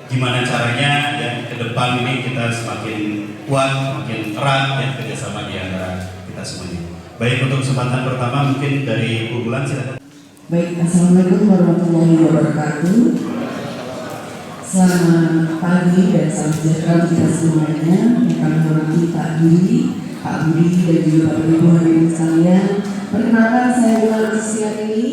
gimana caranya ya ke depan ini kita semakin kuat, semakin erat ya kerjasama di antara kita semuanya. Baik, untuk kesempatan pertama mungkin dari Bu Bulan silakan. Baik, assalamualaikum warahmatullahi wabarakatuh. Selamat pagi dan salam sejahtera kita semuanya. Yang kami hormati Pak Dwi, Pak Budi dan juga Bapak Ibu hadirin sekalian. Perkenalkan, saya Bulan Siang ini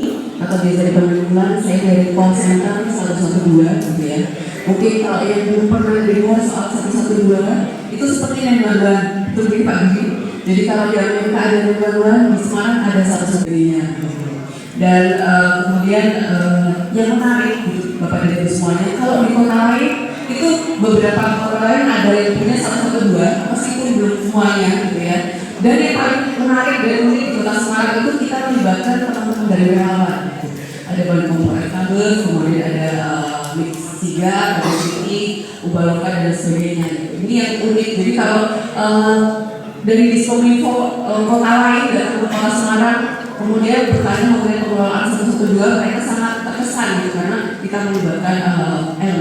atau biasa dipanggil Bulan. Saya dari call center 112 gitu ya. Mungkin kalau yang belum pernah dengar soal 112 itu seperti yang Bulan betul ini Pak Budi. Jadi kalau yang ada Bulan di Semarang ada 112-nya. Dan kemudian yang menarik gitu, Bapak dan Ibu semuanya, kalau di kota lain itu beberapa kota lain ada yang punya 112 meskipun belum semuanya gitu ya. Dan yang paling menarik dari unik di kota Semarang itu kita melibatkan teman-teman dari relawan gitu. Ada Balikom Kabel, kemudian ada Mix Siga, ada Siti, Ubaloka dan sebagainya gitu. Ini yang unik. Jadi kalau dari Diskominfo kota lain dan kota Semarang kemudian bertanya mengenai pengelolaan 112, mereka sangat terkesan gitu karena kita melibatkan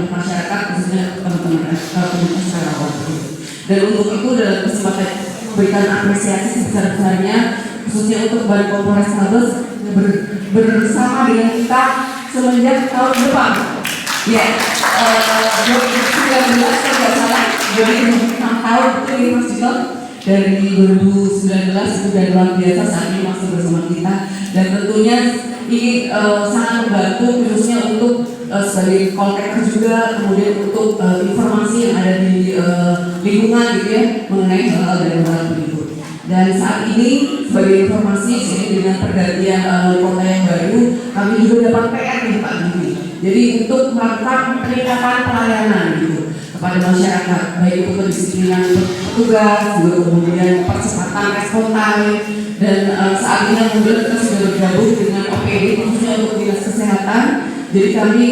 masyarakat khususnya teman-teman komunitas relawan gitu. Dan untuk itu dalam kesempatan memberikan apresiasi sebesar-besarnya khususnya untuk Balikom Polrestabes bersama dengan kita semenjak tahun depan. Ya, 2019 kalau tidak salah, jadi 6 tahun itu di Mas Jito. Dari 2019 itu sudah luar biasa, saat ini masih bersama kita dan tentunya ini sangat membantu khususnya untuk sebagai call taker juga, kemudian untuk informasi yang ada di lingkungan gitu ya mengenai hal-hal dari hal begitu. Dan saat ini sebagai informasi dengan pergantian kota yang baru, kami juga dapat PR nih Pak Budi. Jadi untuk melakukan peningkatan pelayanan gitu kepada masyarakat, baik itu kedisiplinan petugas, juga kemudian percepatan respon time, dan saat ini kemudian kita sudah bergabung dengan OPD khususnya untuk dinas kesehatan. Jadi kami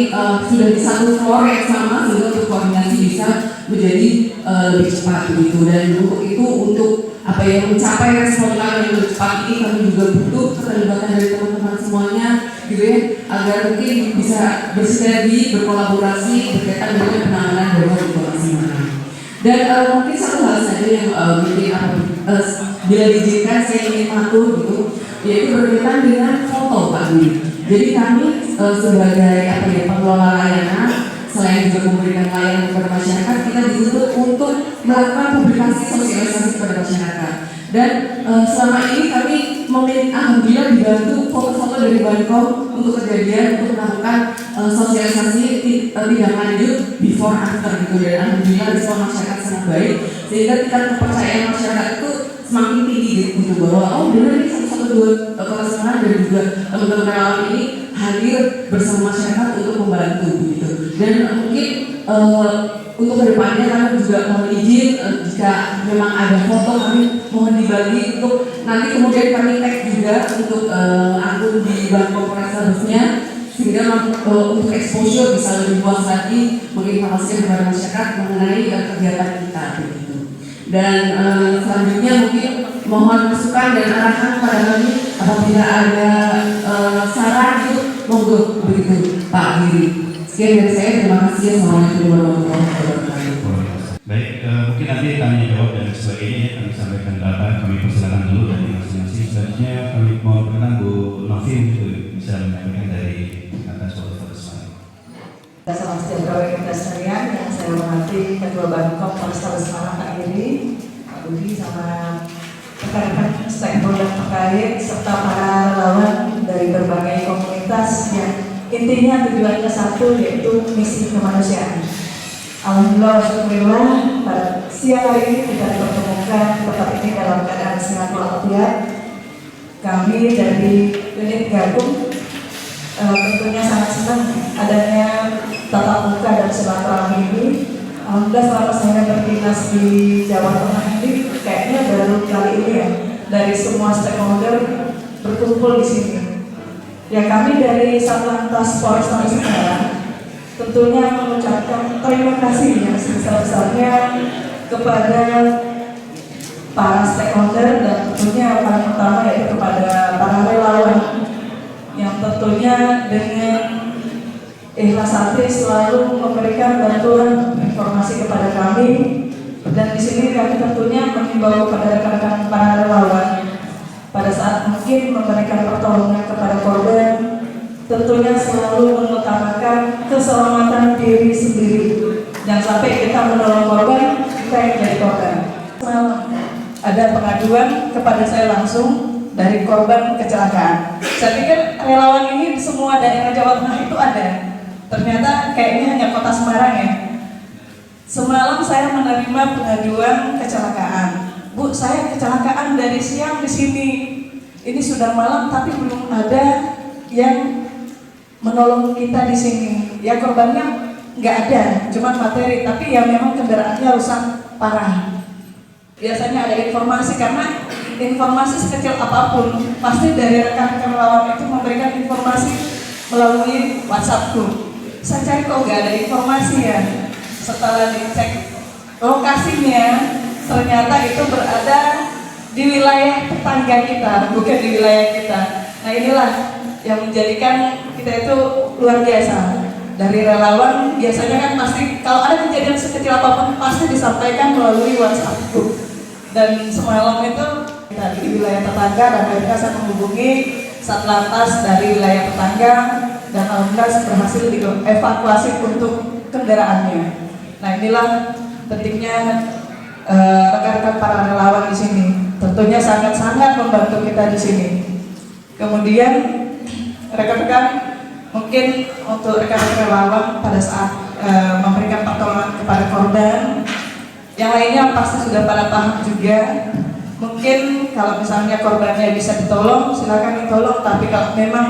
sudah di satu floor yang sama sehingga untuk koordinasi bisa menjadi lebih cepat begitu. Dan untuk itu untuk apa yang mencapai respon time yang lebih cepat ini kami juga butuh keterlibatan dari teman-teman semuanya gitu ya, agar mungkin bisa bersinergi, berkolaborasi berkaitan dengan penanganan darurat di kota Semarang. Dan mungkin satu hal saja yang bila diizinkan saya ingin mengatur gitu, yaitu berkaitan dengan foto Pak Budi. Jadi kami sebagai pengelola layanan, selain juga memberikan layanan kepada masyarakat, kita dituntut untuk melakukan publikasi sosialisasi kepada masyarakat. Dan selama ini kami alhamdulillah dibantu foto-foto dari Balikom untuk kejadian untuk melakukan sosialisasi tindak lanjut before after gitu. Dan alhamdulillah respon masyarakat sangat baik sehingga tingkat kepercayaan masyarakat itu semakin tinggi gitu bahwa oh benar ini 112 kota Semarang dan juga teman-teman relawan ini hadir bersama masyarakat untuk membantu gitu. Dan mungkin untuk kedepannya kami juga mohon izin jika memang ada foto kami mohon dibagi untuk nanti kemudian kami tag juga untuk akun di Balikom Polrestabesnya sehingga untuk exposure bisa lebih luas lagi menginformasikan kepada masyarakat mengenai kegiatan kita begitu. Dan selanjutnya mungkin mohon masukan dan arahan pada kami apabila ada saran itu monggo begitu Pak Giri. Sekian dari saya, terima kasih. Assalamualaikum warahmatullahi wabarakatuh. Baik, mungkin nanti tanya jawab dan sebagainya kami sampaikan data, kami persilakan dulu dari masing-masing. Selanjutnya kami mau berkenan Bu Novin bisa menyampaikan dari atas Polrestabes Semarang. Salam sejahtera kita sekalian yang saya hormati Ketua Balikom Polrestabes Semarang Pak Giri, Pak Budi sama rekan-rekan stakeholder terkait serta para relawan dari berbagai komunitas yang intinya tujuannya satu, yaitu misi kemanusiaan. Alhamdulillah, syukurillah, pada siang hari ini kita dipertemukan tempat ini dalam keadaan sehat walafiat. Kami dari unit Gakum tentunya sangat senang adanya tatap muka dan silaturahmi ini. Alhamdulillah selama saya berdinas di Jawa Tengah ini kayaknya baru kali ini ya dari semua stakeholder berkumpul di sini. Ya kami dari Satlantas Polrestabes Semarang tentunya mengucapkan terima kasih yang sebesar-besarnya kepada para stakeholder dan tentunya paling utama yaitu kepada para relawan yang tentunya dengan Ikhlas hati selalu memberikan bantuan informasi kepada kami, dan di sini kami tentunya mengimbau kepada rekan-rekan para relawan pada saat mungkin memberikan pertolongan kepada korban, tentunya selalu mengutamakan keselamatan diri sendiri. Jangan sampai kita menolong korban, kita yang jadi korban. Ada pengaduan kepada saya langsung dari korban kecelakaan. Saya pikir relawan ini di semua daerah Jawa Tengah itu ada. Ternyata kayaknya hanya kota Semarang ya. Semalam saya menerima pengaduan kecelakaan. Bu, saya kecelakaan dari siang di sini. Ini sudah malam tapi belum ada yang menolong kita di sini. Ya korbannya nggak ada, cuma materi, tapi ya memang kendaraannya rusak parah. Biasanya ada informasi, karena informasi sekecil apapun pasti dari rekan-rekan relawan itu memberikan informasi melalui WhatsApp group. Saya cari kok nggak ada informasi ya. Setelah dicek lokasinya, ternyata itu berada di wilayah tetangga kita, bukan di wilayah kita. Nah inilah yang menjadikan kita itu luar biasa. Dari relawan biasanya kan pasti kalau ada kejadian sekecil apapun pasti disampaikan melalui WhatsApp group. Dan semalam itu kita di wilayah tetangga, dan akhirnya saya menghubungi Satlantas dari wilayah tetangga, dan alhamdulillah berhasil dievakuasi untuk kendaraannya. Nah inilah pentingnya rekan-rekan para relawan di sini. Tentunya sangat-sangat membantu kita di sini. Kemudian rekan-rekan, mungkin untuk rekan-rekan relawan pada saat memberikan pertolongan kepada korban, yang lainnya pasti sudah pada paham juga. Mungkin kalau misalnya korbannya bisa ditolong, silakan ditolong. Tapi kalau memang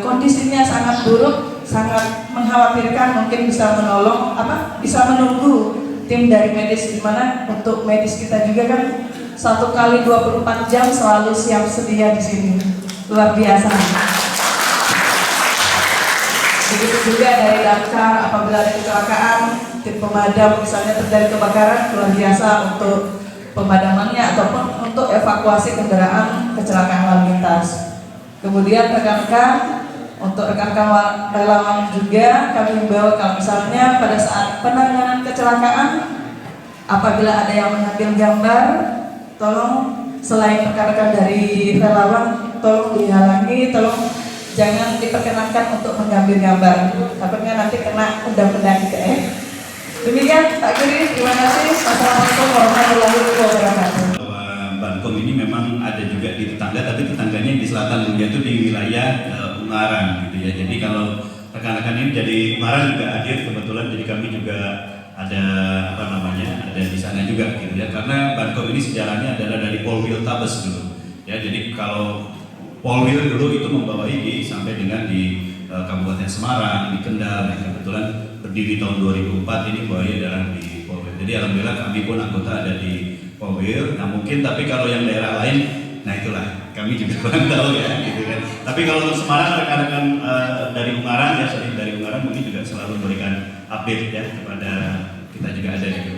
kondisinya sangat buruk, sangat mengkhawatirkan, mungkin bisa menolong, bisa menunggu tim dari medis, di mana untuk medis kita juga kan 1 kali 24 jam selalu siap sedia di sini. Luar biasa. Begitu juga dari damkar, apabila ada kecelakaan, tim pemadam misalnya terjadi kebakaran, luar biasa untuk pemadamannya ataupun untuk evakuasi kendaraan kecelakaan lalu lintas. Kemudian rekan-rekan, untuk rekan-rekan relawan juga kami himbau kalau misalnya pada saat penanganan kecelakaan, apabila ada yang mengambil gambar, tolong selain rekan-rekan dari relawan, tolong dihalangi, tolong jangan diperkenankan untuk mengambil gambar. Takutnya nanti kena undang-undang ITE. Demikian Pak Giri, terima kasih. Wassalamualaikum warahmatullahi wabarakatuh. Bankom ini memang ada juga di tetangga, tapi tetangganya di selatan, yaitu di wilayah Ungaran gitu ya. Jadi kalau rekan-rekan ini jadi Ungaran juga hadir kebetulan, jadi kami juga ada ada di sana juga gitu ya. Karena Bankom ini sejarahnya adalah dari Polwil Tabes dulu. Ya, jadi kalau Polwil dulu itu membawahi sampai dengan di Kabupaten Semarang, di Kendal, dan kebetulan berdiri tahun 2004 ini bahwa adalah di Polwil. Jadi alhamdulillah kami pun anggota ada di Polwil. Nah mungkin tapi kalau yang daerah lain, nah itulah kami juga kurang tahu ya gitu kan. Tapi kalau untuk Semarang, rekan-rekan dari Ungaran ya, dari Ungaran mungkin juga selalu memberikan update ya kepada kita juga ada gitu.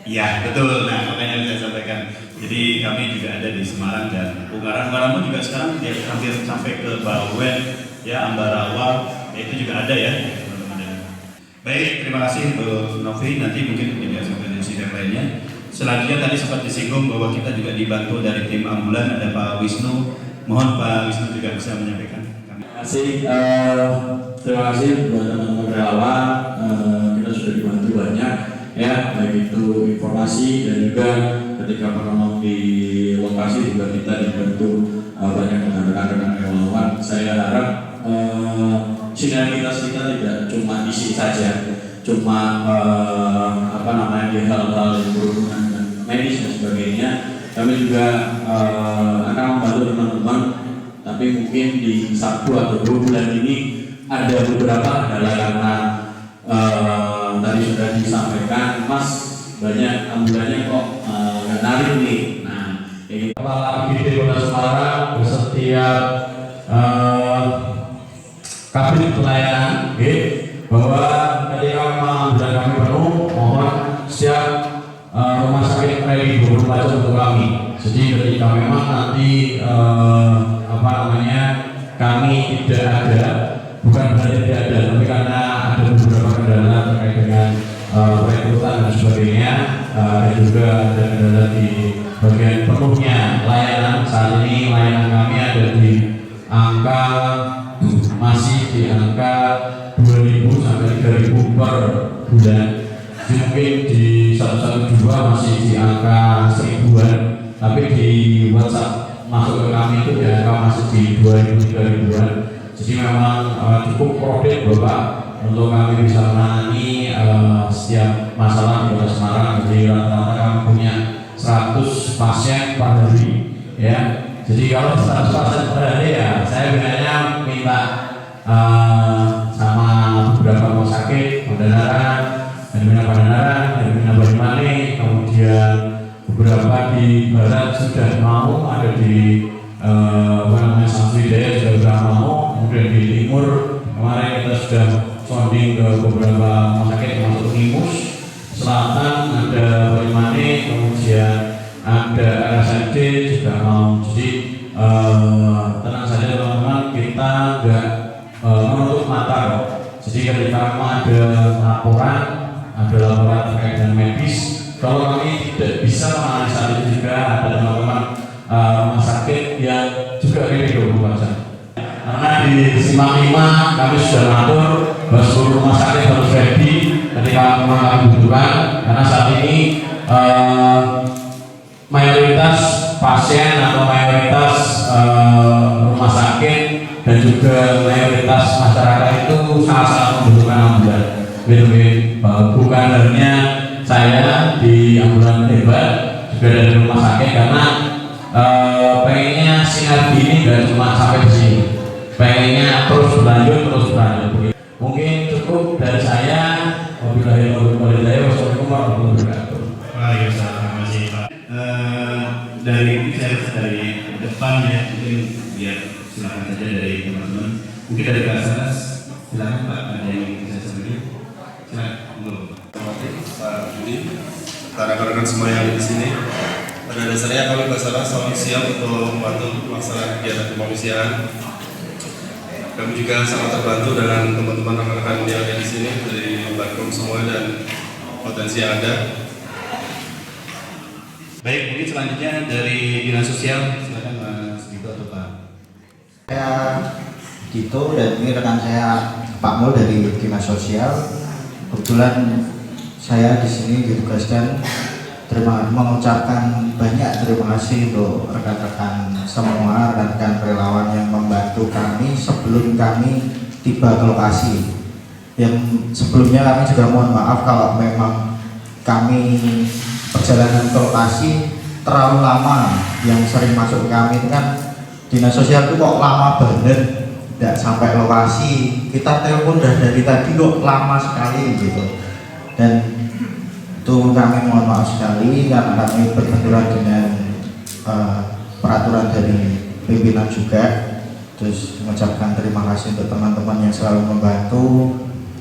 Iya betul. Nah makanya saya sampaikan. Jadi kami juga ada di Semarang dan Ungaran. Ungaran pun juga sekarang dia hampir sampai ke Bawen ya, Ambarawa ya, itu juga ada ya. Baik, terima kasih Bu Novi. Nanti mungkin juga sampai di sidang lainnya. Selanjutnya tadi sempat disinggung bahwa kita juga dibantu dari tim ambulan, ada Pak Wisnu. Mohon Pak Wisnu juga bisa menyampaikan. Terima kasih buat teman-teman relawan. Kita sudah dibantu banyak ya, baik itu informasi dan juga ketika menolong di lokasi juga kita dibantu banyak dengan rekan-rekan relawan. Saya harap sinergitas kita tidak cuma isi saja, cuma di hal-hal yang berhubungan dengan medis dan sebagainya. Kami juga akan membantu teman-teman, tapi mungkin di 1 atau 2 bulan ini ada beberapa adalah karena tadi sudah disampaikan, Mas banyak ambulannya kok nggak narik nih. Nah, ini Kepala IGD Kota Semarang bersedia kabin pelayanan, bahwa ketika memang ambulan kami penuh, mohon siap rumah sakit ready 24 jam untuk kami. Jadi ketika memang nanti kami tidak ada, bukan berarti tidak ada, tapi karena ada beberapa kendala terkait dengan rekrutan dan sebagainya, dan juga ada kendala di bagian penuhnya layanan. Saat ini layanan kami ada di angka masih di angka 2.000 sampai 3.000 per bulan. Jadi mungkin di 112 masih di angka 1000-an, tapi di WhatsApp masuk ke kami itu di angka masih di 2.000-3.000-an. Jadi memang cukup kredit Bapak untuk kami bisa menangani setiap masalah di Kota Semarang. Jadi rata-rata kami punya 100 pasien per hari, ya. Jadi kalau 100 pasien per hari ya saya biasanya minta sama beberapa rumah sakit, Pandanaran, Hermina Banyumanik, kemudian beberapa di barat sudah mau, ada di Samsudaya sudah mau, kemudian di timur kemarin kita sudah sounding ke beberapa rumah sakit termasuk Nimus, selatan ada Banyumanik, kemudian ada RSID juga mau. Jadi tenang saja teman-teman, kita enggak menutup mata kok. Jadi ketika ada laporan terkait dengan medis, kalau kami tidak bisa menangani saat itu, juga ada teman-teman rumah sakit yang juga ready karena di Simpang 5 kami sudah mengatur bahwa seluruh rumah sakit harus ready ketika memang kami butuhkan, karena saat ini mayoritas pasien atau mayoritas rumah sakit dan juga mayoritas masyarakat itu sangat-sangat membutuhkan ambulan. Bukan hanya saya di ambulan hebat, juga dari rumah sakit, karena pengennya sinergi ini tidak cuma sampai di sini, pengennya terus berlanjut. Mungkin cukup dari saya. Wassalamualaikum warahmatullahi wabarakatuh. Waalaikumsalam, terima kasih Pak. Dari ini saya dari depan ya, mungkin biar silakan saja dari teman-teman. Mungkin dari Basarnas, silakan Pak, ada yang ingin saya sampaikan. Silakan. Pak Budi, para rekan-rekan semua yang ada di sini. Pada dasarnya kami Basarnas selalu siap untuk membantu pelaksanaan kegiatan kemanusiaan. Kami juga sangat terbantu dengan teman-teman rekan-rekan yang ada di sini dari Bankom semua dan potensi yang ada. Baik, mungkin selanjutnya dari Dinas Sosial, silakan Mas Dito atau Pak. Saya Dito dan ini rekan saya Pak Mul dari Dinas Sosial. Kebetulan saya di sini ditugaskan mengucapkan banyak terima kasih untuk rekan-rekan semua, rekan-rekan relawan yang membantu kami sebelum kami tiba ke lokasi. Yang sebelumnya kami juga mohon maaf kalau memang kami perjalanan ke lokasi terlalu lama. Yang sering masuk ke kami itu kan Dinas Sosial itu kok lama banget, tidak sampai lokasi. Kita telepon dari tadi kok lama sekali gitu. Dan itu kami mohon maaf sekali karena kami berbenturan dengan peraturan dari pimpinan juga. Terus mengucapkan terima kasih untuk teman-teman yang selalu membantu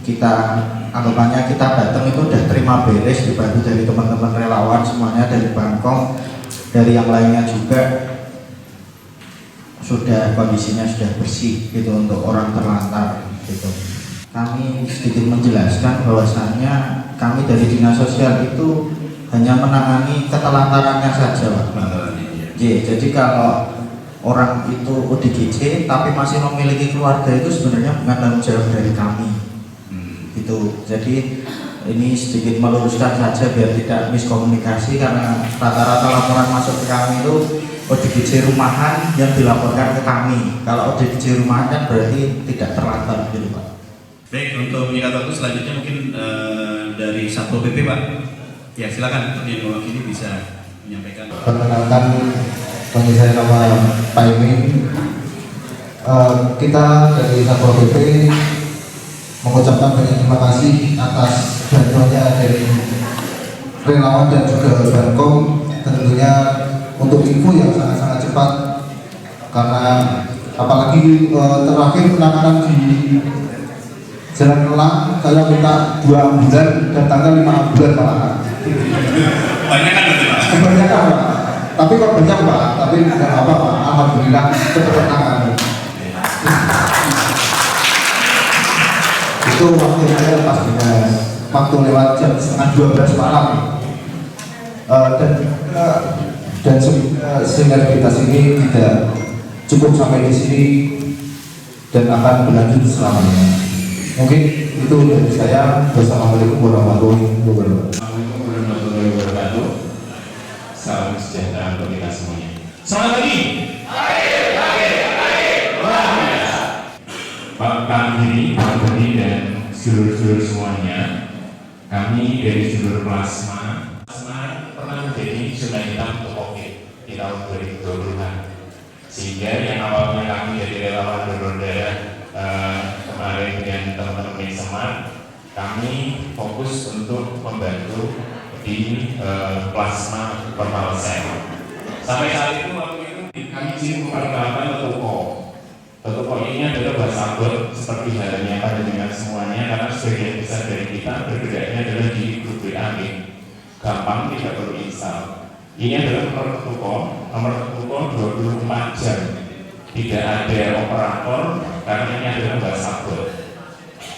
kita. Anggapannya kita datang itu udah terima beres, dibantu dari teman-teman relawan semuanya, dari Bangkong, dari yang lainnya juga sudah kondisinya sudah bersih gitu untuk orang terlantar gitu. Kami sedikit menjelaskan bahwasannya kami dari Dinas Sosial itu hanya menangani ketelantarannya saja, Pak. Jadi kalau orang itu ODGJ tapi masih memiliki keluarga, itu sebenarnya bukan tanggung jawab dari kami. Gitu. Jadi ini sedikit meluruskan saja biar tidak miskomunikasi, karena rata-rata laporan masuk ke kami itu ODGJ rumahan yang dilaporkan ke kami. Kalau ODGJ rumahan kan berarti tidak terlantar gitu, Pak. Baik, untuk menyingkat waktu selanjutnya mungkin dari Satpol PP Pak. Ya silakan, untuk yang mewakili bisa menyampaikan. Perkenalkan, panggil saya nama Pak Imin. Kita dari Satpol PP mengucapkan banyak terima kasih atas bantuannya dari relawan dan juga Bankom, tentunya untuk info yang sangat-sangat cepat, karena apalagi terakhir penanganan di Jalan Kelang saya minta 2 bulan, datangnya 5 bulan malahan. Banyak kan berarti Pak? Kebanyakan Pak, tapi kok banyak Pak, tapi tidak apa Pak, alhamdulillah cepat tertangani. itu waktunya lepas dengan waktu lewat jam setengah 12 malam. Dan sinergitas ini tidak cukup sampai di sini dan akan berlanjut selamanya. Mungkin itu dari saya. Wassalamualaikum warahmatullahi wabarakatuh. Assalamualaikum warahmatullahi wabarakatuh. Salam sejahtera untuk kita semuanya. Selamat pagi. Pak Kandiri, Pak Budi dan sedulur-sedulur semuanya, kami dari sedulur plasma pernah menjadi zona hitam untuk COVID di tahun 2020-an. Sehingga yang awalnya kami dari relawan donor darah kemarin dengan teman-teman di Semar, kami fokus untuk membantu di plasma konvalesen. Sampai saat itu waktu itu kami izin memperkenalkan Tetuko. Tetuko ini adalah bahasa Arab seperti halnya pada dengan semuanya, karena sebagian besar dari kita bergeraknya adalah di grup WA, gampang, tidak perlu install. Ini adalah nomor Tetuko 24 jam, tidak ada operator karena ini adalah bahasa Arab.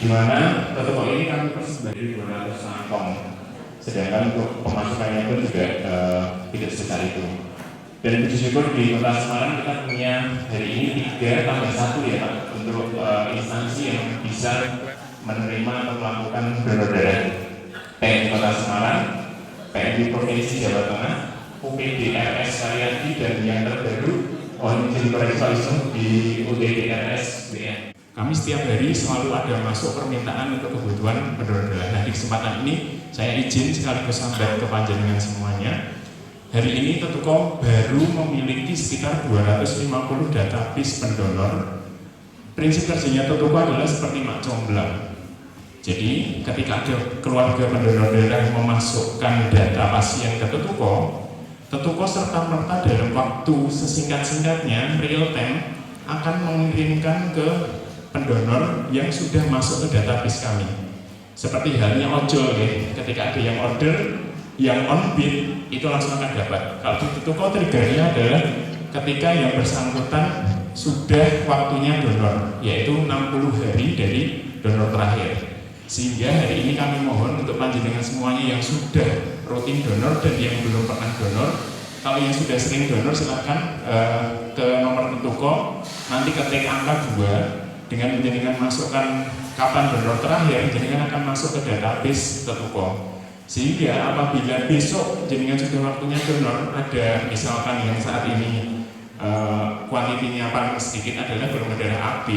Di mana Tetuko ini kami persembahkan dari 200 kantong, sedangkan untuk pemasukannya pun juga tidak sebesar itu. Dan puji syukur di Kota Semarang kita punya hari ini 3+1 ya Pak, untuk instansi yang bisa menerima atau melakukan donor darah. PMI Kota Semarang, PMI Provinsi Jawa Tengah, UPDRS Karyadi, dan yang terbaru mohon izin koreksi di UPDRS BN. Kami setiap hari selalu ada masuk permintaan untuk kebutuhan pendonor darah. Nah, di kesempatan ini saya izin sekaligus sambat ke panjenengan semuanya. Hari ini Tetuko baru memiliki sekitar 250 database pendonor. Prinsip kerjanya Tetuko adalah seperti mak comblang. Jadi ketika ada keluarga pendonor darah memasukkan data pasien ke Tetuko serta-merta dalam waktu sesingkat-singkatnya real time akan mengirimkan ke pendonor yang sudah masuk ke database kami. Seperti halnya ojol ya, ketika ada yang order, yang on bid itu langsung akan dapat. Kalau di Tetuko triggernya adalah ketika yang bersangkutan sudah waktunya donor, yaitu 60 hari dari donor terakhir. Sehingga hari ini kami mohon untuk panjenengan semuanya yang sudah rutin donor dan yang belum pernah donor, kalau yang sudah sering donor silahkan ke nomor Tetuko, nanti ketik angka 2 dengan menjadikan masukkan kapan donor terakhir, jenengan akan masuk ke database Tetuko. Sehingga apabila besok jenengan sudah waktunya donor, ada misalkan yang saat ini kuantitinya paling sedikit adalah golongan darah AB,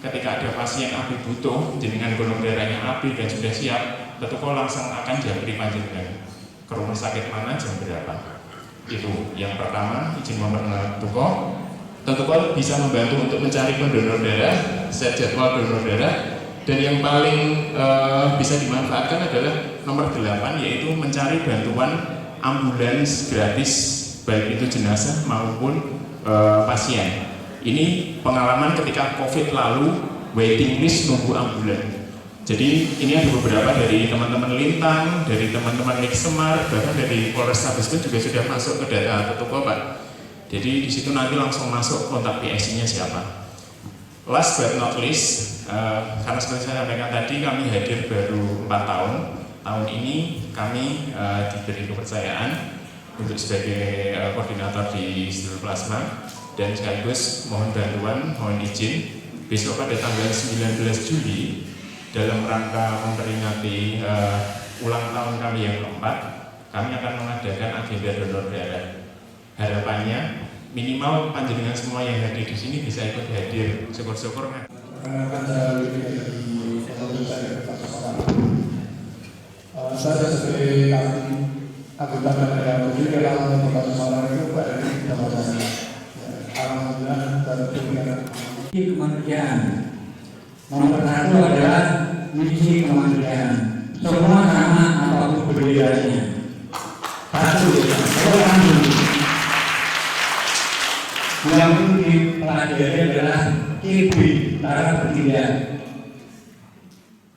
ketika ada pasien AB butuh, jenengan golongan darahnya AB dan sudah siap, Tetuko langsung akan japri panjenengan ke rumah sakit mana jam berapa. Itu yang pertama, izin memperkenalkan Tetuko. Tetuko bisa membantu untuk mencari pendonor darah, set jadwal donor darah. Dan yang paling bisa dimanfaatkan adalah nomor 8, yaitu mencari bantuan ambulans gratis, baik itu jenazah maupun pasien. Ini pengalaman ketika COVID lalu, waiting list nunggu ambulan. Jadi ini ada beberapa dari teman-teman Lintang, dari teman-teman Lik Semar, bahkan dari Polrestabes pun juga sudah masuk ke data Tetuko Pak. Jadi di situ nanti langsung masuk kontak PSC-nya siapa. Last but not least, karena seperti saya sampaikan tadi, kami hadir baru 4 tahun. Tahun ini kami diberi kepercayaan untuk sebagai koordinator di Sedulur Plasma, dan sekaligus mohon bantuan, mohon izin besok pada tanggal 19 Juli dalam rangka memperingati ulang tahun kami yang keempat, kami akan mengadakan agenda donor darah. Harapannya minimal panjenengan semua yang hadir di sini bisa ikut hadir, syukur-syukur. Saya sebagai anggota daerah Budi relawan Kota Semarang itu berada di Kecamatan. Alhamdulillah dari kemanusiaan. Nomor 1 adalah misi kemanusiaan. Semua sama apapun perbedaannya. Satu, orang yang dipelajari adalah kibi, cara bertindak.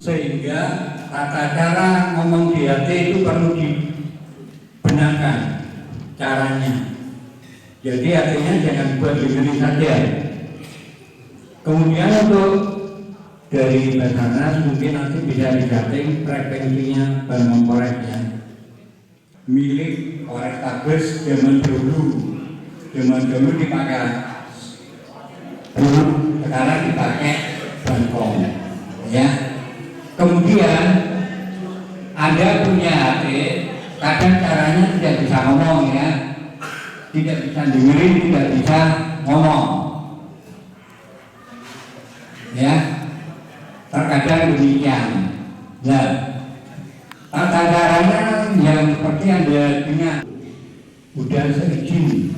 Sehingga tata cara ngomong di hati itu perlu dibenarkan caranya. Jadi artinya jangan buat diri saja. Kemudian untuk dari Basarnas mungkin nanti bisa didating frekuensinya Bank Korek ya. Milik Polrestabes zaman dulu dipakai sekarang dipakai Bankom ya. Kemudian Anda punya HP, kadang caranya tidak bisa ngomong ya, tidak bisa dengerin, tidak bisa ngomong ya, terkadang demikian. Nah, tata caranya yang seperti Anda dengar sudah seizin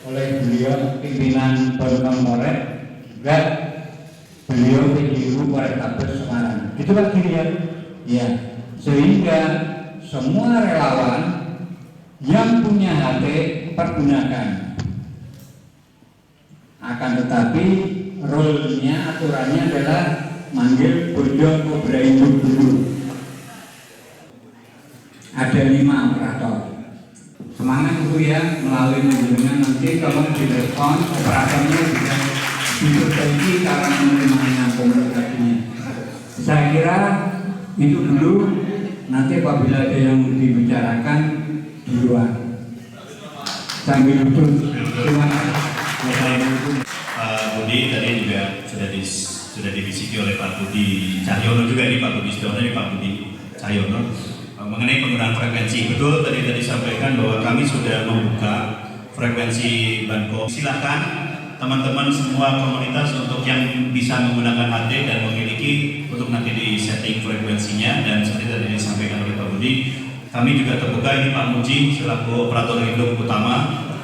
oleh beliau pimpinan Bank Korek, juga beliau PJU Polrestabes Semarang. Itu Pak Girian, ya. Sehingga semua relawan yang punya HP pergunakan. Akan tetapi rule-nya, aturannya adalah manggil bojong kobra induk dulu. Ada 5 operator. Semangat itu ya, melalui menjenengan nanti tolong direspon operatornya bisa diperbaiki cara menerimanya komunikasinya. Saya kira itu dulu, nanti apabila ada yang dibicarakan di luar sambil duduk. Terima kasih. Pak Budi tadi juga sudah dibisiki oleh Pak Budi Cahyono juga ini, Pak Budi Setiawan ini, Pak Budi Cahyono mengenai penggunaan frekuensi. Betul tadi disampaikan bahwa kami sudah membuka frekuensi Bankom. Silakan teman-teman semua komunitas untuk yang bisa menggunakan HT dan memiliki untuk nanti di setting frekuensinya, dan seperti tadi disampaikan oleh Pak Budi, kami juga terbuka. Ini Pak Muji selaku operator induk utama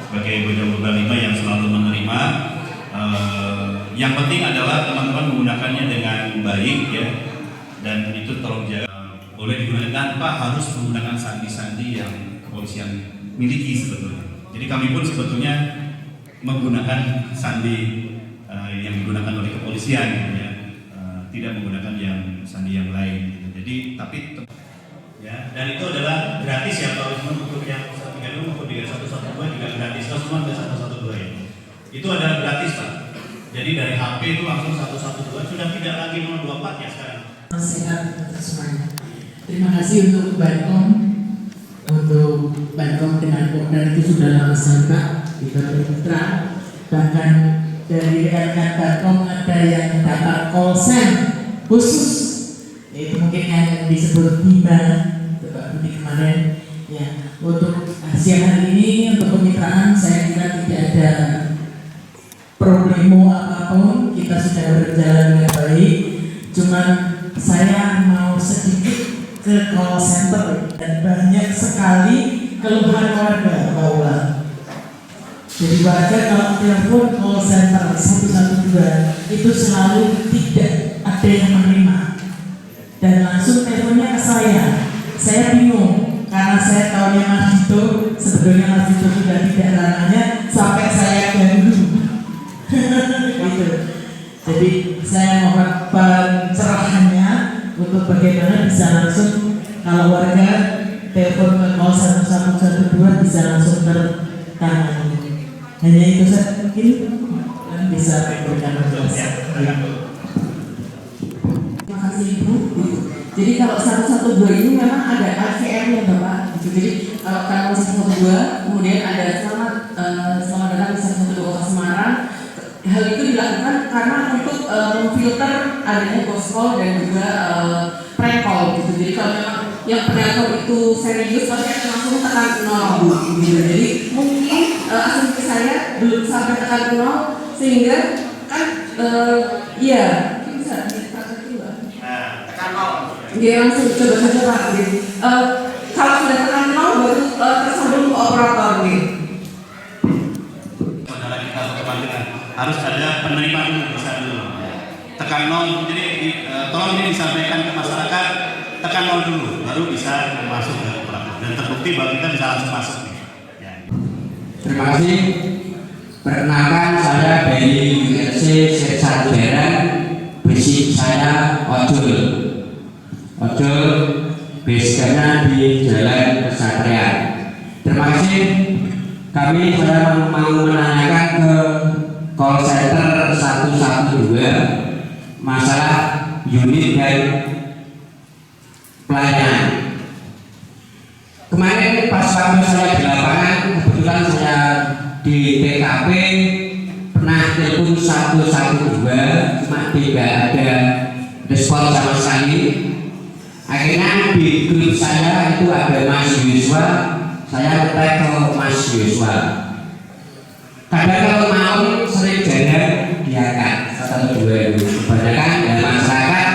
sebagai bojong kobra 5 yang selalu menerima. Yang penting adalah teman-teman menggunakannya dengan baik ya, dan itu tolong jaga. Boleh digunakan tanpa harus menggunakan sandi-sandi yang kepolisian miliki sebetulnya. Jadi kami pun sebetulnya menggunakan sandi yang digunakan oleh kepolisian gitu ya, tidak menggunakan yang sandi yang lain gitu. Jadi tapi ya, dan itu adalah gratis ya, kalau untuk yang 130 maupun 3112 juga gratis. Kalau semua ada 112 ya, itu adalah gratis Pak. Jadi dari HP itu langsung 112, sudah tidak lagi 024 ya sekarang. Sehat untuk semuanya. Terima kasih untuk Bankom, dengan program itu sudah lama sekali kita bermitra. Bahkan dari rekan Bankom ada yang dapat call center khusus, itu mungkin yang disebut Bima, Pak Budi kemarin. Ya, untuk siang hari ini untuk kemitraan saya kira tidak ada problemo apapun, kita sudah berjalan dengan baik. Cuman saya mau sedikit ke call center, dan banyak sekali keluhan warga bahwa jadi warga kalau telepon call center 112 itu selalu tidak ada yang menerima dan langsung teleponnya ke saya bingung karena saya tahunya Mas Dito, sebetulnya Mas Dito sudah tidak ranahnya sampai saya ganggu. Gitu. Jadi saya mohon pencerahannya untuk bagaimana bisa langsung kalau warga telepon ke 0112 bisa langsung tertangani. Hanya itu saja mungkin dan bisa memberikan penjelasan. Terima kasih Ibu. Jadi kalau 112 ini memang ada ACM-nya Bapak. Jadi kalau 112 kemudian ada selamat datang di 112 Semarang. Hal itu dilakukan karena untuk memfilter adanya ghost call dan juga prank call gitu. Jadi kalau memang yang penelpon itu serius pasti akan langsung tekan 0 gitu. Jadi mungkin asumsi saya belum sampai tekan 0 sehingga kan iya bisa tekan 0. Tekan 0. Dia langsung coba saja Pak. Kalau sudah tekan 0 baru tersambung ke operator gitu. Saudara kita kepentingan harus ada penerima dulu, bisa dulu tekan 0. Jadi tolong ini disampaikan ke masyarakat, tekan 0 dulu baru bisa masuk ke operator, dan terbukti bahwa kita bisa langsung masuk nih ya. Terima kasih. Perkenalkan, saya dari UNC Sersan Barang, basic saya ojol basicnya di Jalan Kesatria. Terima kasih. Kami sedang mau menanyakan ke call center 112 masalah unit dan pelayanan. Kemarin pas waktu saya di lapangan, kebetulan saya di TKP pernah telepon 112, cuma tidak ada respon sama sekali. Akhirnya di grup saya itu ada Mas Yuswa, saya kontak ke Mas Yuswa. Kadang kalau mau sering jalan diangkat 112. Kebanyakan dari masyarakat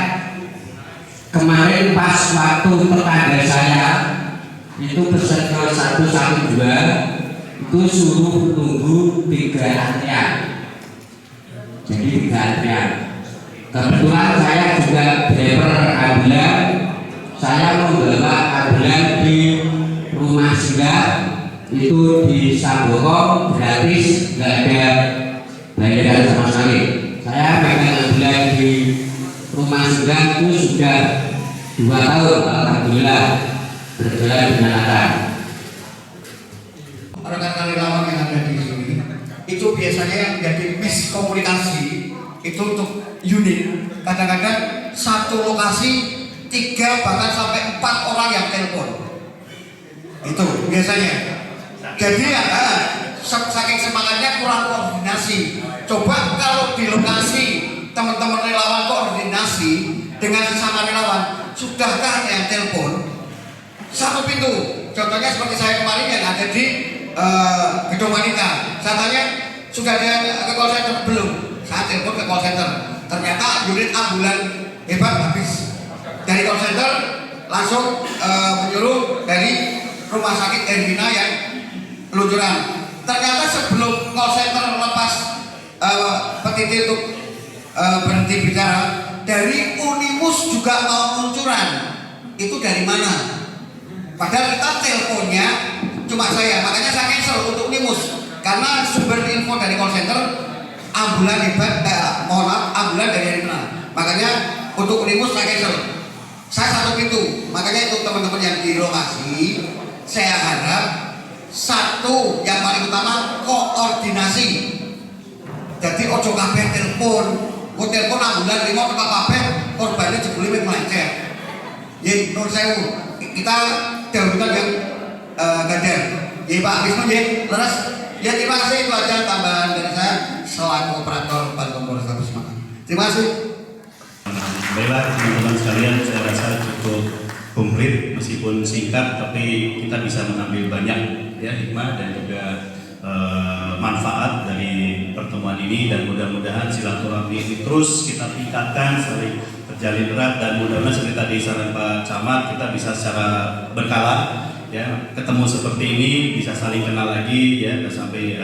kemarin pas waktu tetangga saya itu pesan ke 112 itu suruh tunggu 3 antrian. Jadi 3 antrian. Kebetulan saya juga driver ambulan, saya membawa ambulan di rumah singgah itu di Samboko gratis, nggak ada bayaran sama sekali. Saya pegang ambulan di rumah singgah itu sudah 2 tahun, alhamdulillah berjalan dengan lancar. Rekan-rekan relawan yang ada di sini itu biasanya yang menjadi miskomunikasi itu untuk unit. Kadang-kadang satu lokasi 3 bahkan sampai 4 orang yang telepon. Itu biasanya. Jadi saking semangatnya kurang koordinasi. Coba kalau di lokasi teman-teman relawan koordinasi dengan sesama relawan, sudahkah ada yang telepon? Satu pintu. Contohnya seperti saya kemarin yang ada di gedung wanita. Saya tanya, sudah ada yang ke call center belum? Saya telepon ke call center. Ternyata unit ambulan hebat habis. Dari call center langsung menyuruh dari rumah sakit Erwina yang peluncuran. Ternyata sebelum call center melepas petisi untuk berhenti bicara, dari Unimus juga mau peluncuran. Itu dari mana? Padahal kita teleponnya cuma saya, makanya saya cancel untuk Unimus karena sumber info dari call center ambulan hebat, mohon maaf, ambulan dari Erwina. Makanya untuk Unimus saya cancel. Saya satu pintu, makanya untuk teman-teman yang di lokasi, saya harap satu yang paling utama koordinasi. Jadi ojo kabeh telepon, telepon ambulan lima ke kabeh korbannya jebule melenceng. Ya, menurut saya kita dahulukan yang gadar. Ya Pak Wisnu, ya leres. Ya terima kasih, itu aja tambahan dari saya selaku operator Bank Polrestabes Semarang. Terima kasih. Baiklah teman-teman sekalian, saya rasa cukup komplit meskipun singkat, tapi kita bisa mengambil banyak ya hikmah dan juga manfaat dari pertemuan ini, dan mudah-mudahan silaturahmi ini terus kita tingkatkan, saling terjalin erat, dan mudah-mudahan seperti tadi saran Pak Camat, kita bisa secara berkala ya ketemu seperti ini, bisa saling kenal lagi ya, dan sampai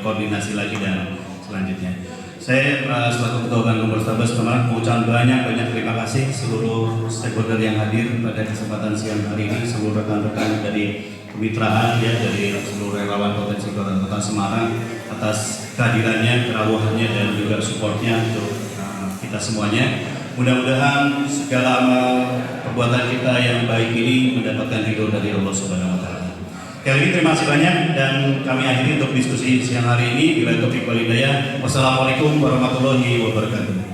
koordinasi lagi dan selanjutnya. Saya selaku Ketua Bank Polrestabes Semarang mengucapkan banyak terima kasih seluruh stakeholder yang hadir pada kesempatan siang hari ini, seluruh rekan-rekan dari kemitraan ya, dari seluruh relawan potensi Kota Semarang atas kehadirannya, kerawahannya, dan juga supportnya untuk kita semuanya. Mudah-mudahan segala amal perbuatan kita yang baik ini mendapatkan ridho dari Allah Subhanahu wa Ta'ala. Sekali lagi terima kasih banyak, dan kami akhiri untuk diskusi siang hari ini. Bila taufiq wal hidayah. Wassalamualaikum warahmatullahi wabarakatuh.